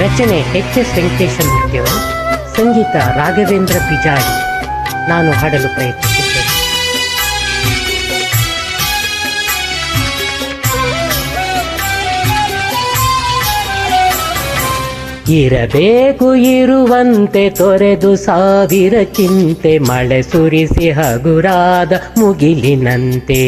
ರಚನೆ ಎಚ್.ಎಸ್. ವೆಂಕಟೇಶ ಮೂರ್ತಿಯವರು, ಸಂಗೀತ ರಾಘವೇಂದ್ರ ಪಿಜಾಡಿ. ನಾನು ಹಾಡಲು ಪ್ರಯತ್ನಿಸಿದ್ದೇನೆ. ಇರಬೇಕು ಇರುವಂತೆ ತೊರೆದು ಸಾವಿರ ಚಿಂತೆ, ಮಳೆ ಸುರಿಸಿ ಹಗುರಾದ ಮುಗಿಲಿನಂತೆ.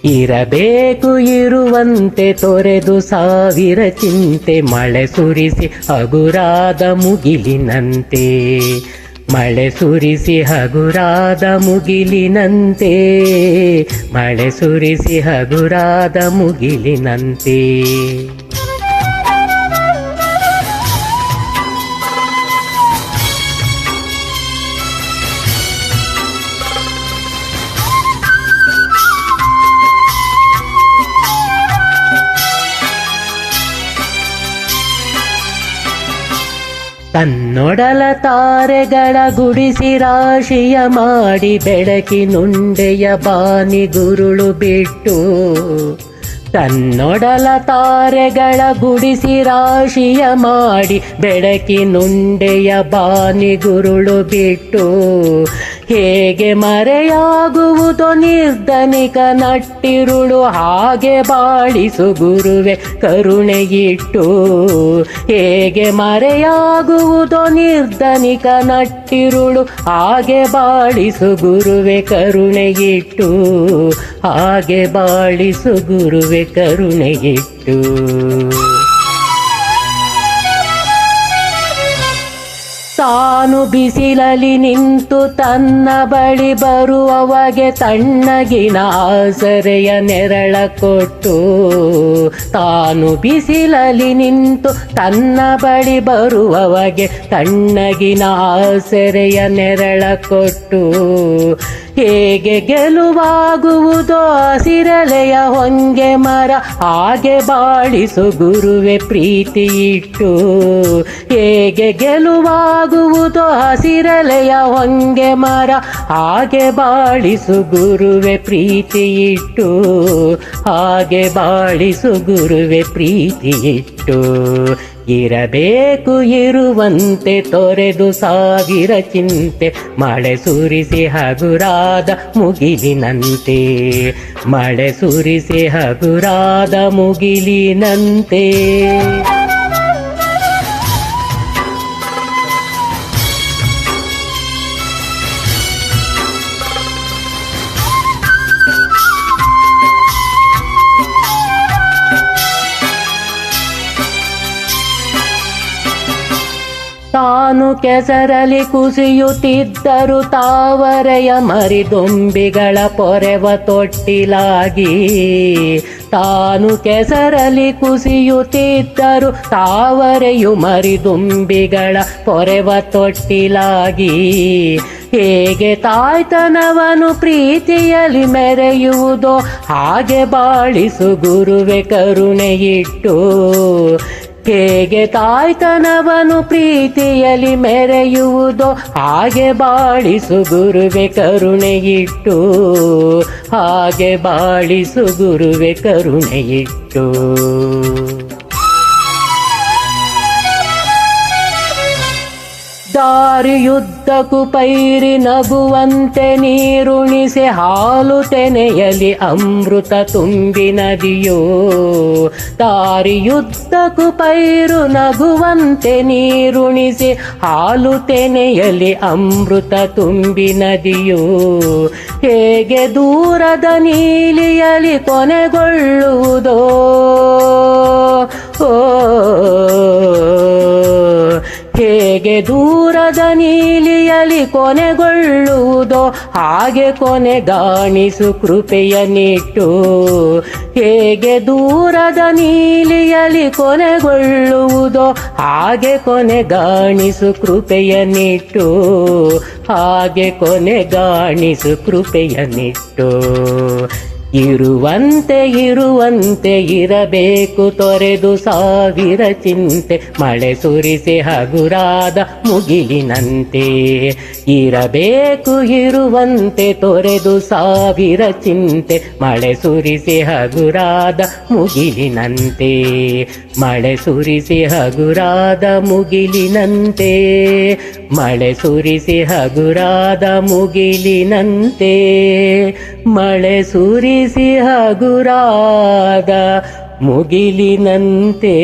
ಇರಬೇಕು ಇರುವಂತೆ ತೊರೆದು ಸಾವಿರ ಚಿಂತೆ, ಮಳೆ ಸುರಿಸಿ ಹಗುರಾದ ಮುಗಿಲಿನಂತೆ. ಮಳೆ ಸುರಿಸಿ ಹಗುರಾದ ಮುಗಿಲಿನಂತೆ, ಮಳೆ ಸುರಿಸಿ ಹಗುರಾದ ಮುಗಿಲಿನಂತೆ. ತನ್ನೊಡಲ ತಾರೆಗಳ ಗುಡಿಸಿ ರಾಶಿಯ ಮಾಡಿ, ಬೆಳಕಿನುಂಡೆಯ ಬಾನಿ ಗುರುಳು ಬಿಟ್ಟು. ತನ್ನೊಡಲ ತಾರೆಗಳ ಗುಡಿಸಿ ರಾಶಿಯ ಮಾಡಿ, ಬೆಳಕಿನುಂಡೆಯ ಬಾನಿ ಗುರುಳು ಬಿಟ್ಟು. ಹೇಗೆ ಮರೆಯಾಗುವುದೋ ನಿರ್ಧನಿಕ ನಟ್ಟಿರುಳು, ಹಾಗೆ ಬಾಳಿಸು ಗುರುವೆ ಕರುಣೆಯಿಟ್ಟು. ಹೇಗೆ ಮರೆಯಾಗುವುದೋ ನಿರ್ಧನಿಕ ನಟ್ಟಿರುಳು, ಹಾಗೆ ಬಾಳಿಸು ಗುರುವೆ ಕರುಣೆಯಿಟ್ಟು. ಹಾಗೆ ಬಾಳಿಸು ಗುರುವೆ ಕರುಣೆಯಿಟ್ಟು. ತಾನು ಬಿಸಿಲಲ್ಲಿ ನಿಂತು ತನ್ನ ಬಳಿ ಬರುವವಗೆ ತಣ್ಣಗಿನ ಆಸರೆಯ ನೆರಳ ಕೊಟ್ಟು. ತಾನು ಬಿಸಿಲಲ್ಲಿ ನಿಂತು ತನ್ನ ಬಳಿ ಬರುವವಗೆ ತಣ್ಣಗಿನ ಆಸರೆಯ ನೆರಳ ಕೊಟ್ಟು. ಹೇಗೆ ಗೆಲುವಾಗುವುದೋ ಹಸಿರಲೆಯ ಹೊಂಗೆ ಮರ, ಹಾಗೆ ಬಾಳಿಸು ಗುರುವೆ ಪ್ರೀತಿ ಇಟ್ಟು. ಹೇಗೆ ಗೆಲುವಾಗುವುದೋ ಹಸಿರಲೆಯ ಹೊಂಗೆ ಮರ, ಹಾಗೆ ಬಾಳಿಸು ಗುರುವೆ ಪ್ರೀತಿ ಇಟ್ಟು. ಹಾಗೆ ಬಾಳಿಸು ಗುರುವೆ ಪ್ರೀತಿ ಇಟ್ಟು. ಇರಬೇಕು ಇರುವಂತೆ ತೊರೆದು ಸಾವಿರ ಚಿಂತೆ, ಮಳೆ ಸುರಿಸಿ ಹಗುರಾದ ಮುಗಿಲಿನಂತೆ. ಮಳೆ ಸುರಿಸಿ ಹಗುರಾದ ಮುಗಿಲಿನಂತೆ. ತಾನು ಕೆಸರಲಿ ಕುಸಿಯುತ್ತಿದ್ದರು ತಾವರೆಯ ಮರಿದೊಂಬಿಗಳ ಪೊರೆವ ತೊಟ್ಟಿಲಾಗಿ. ತಾನು ಕೆಸರಲಿ ಕುಸಿಯುತ್ತಿದ್ದರು ತಾವರೆಯು ಮರಿದುಂಬಿಗಳ ಪೊರೆವ ತೊಟ್ಟಿಲಾಗಿ. ಹೇಗೆ ತಾಯ್ತನವನು ಪ್ರೀತಿಯಲ್ಲಿ ಮೆರೆಯುವುದೋ, ಹಾಗೆ ಬಾಳಿಸು ಗುರುವೆ ಕರುಣೆಯಿಟ್ಟು. ಹೇಗೆ ತಾಯ್ತನವನು ಪ್ರೀತಿಯಲ್ಲಿ ಮೆರೆಯುವುದೋ, ಹಾಗೆ ಬಾಳಿಸು ಗುರುವೆ ಕರುಣೆಯಿಟ್ಟು. ಹಾಗೆ ಬಾಳಿಸು ಗುರುವೆ ಕರುಣೆಯಿಟ್ಟು. ದಾರಿಯುದ್ದಕ್ಕೂ ಪೈರಿ ನಗುವಂತೆ ನೀರುಣಿಸಿ, ಹಾಲು ತೆನೆಯಲಿ ಅಮೃತ ತುಂಬಿ ನದಿಯೋ. ದಾರಿಯುದ್ದಕ್ಕೂ ಪೈರು ನಗುವಂತೆ ನೀರುಣಿಸಿ, ಹಾಲು ತೆನೆಯಲಿ ಅಮೃತ ತುಂಬಿ ನದಿಯೋ. ಹೇಗೆ ದೂರದ ನೀಲಿಯಲಿ ಕೊನೆಗೊಳ್ಳುವುದೋ, ಹೇಗೆ ದೂರದ ನೀಲಿಯಲಿ ಕೊನೆಗೊಳ್ಳುವುದೋ, ಹಾಗೆ ಕೊನೆಗಾಣಿಸು ಕೃಪೆಯ ನಿಟ್ಟು. ಹೇಗೆ ದೂರದ ನೀಲಿಯಲಿ ಕೊನೆಗೊಳ್ಳುವುದೋ, ಹಾಗೆ ಕೊನೆಗಾಣಿಸು ಕೃಪೆಯ ನಿಟ್ಟು. ಹಾಗೆ ಕೊನೆಗಾಣಿಸು ಕೃಪೆಯ ನಿಟ್ಟು. ಇರುವಂತೆ ಇರುವಂತೆ ಇರಬೇಕು ತೊರೆದು ಸಾವಿರ ಚಿಂತೆ, ಮಳೆ ಸುರಿಸಿ ಹಗುರಾದ ಮುಗಿಲಿನಂತೆ. ಇರಬೇಕು ಇರುವಂತೆ ತೊರೆದು ಸಾವಿರ ಚಿಂತೆ, ಮಳೆ ಸುರಿಸಿ ಹಗುರಾದ ಮುಗಿಲಿನಂತೆ. ಮಳೆ ಸುರಿಸಿ ಹಗುರಾದ ಮುಗಿಲಿನಂತೆ, ಮಳೆ ಸುರಿಸಿ ಹಗುರಾದ ಮುಗಿಲಿನಂತೆ, ಮಳೆ ಸುರಿಸಿ ಹಗುರಾದ ಮುಗಿಲಿನಂತೆ.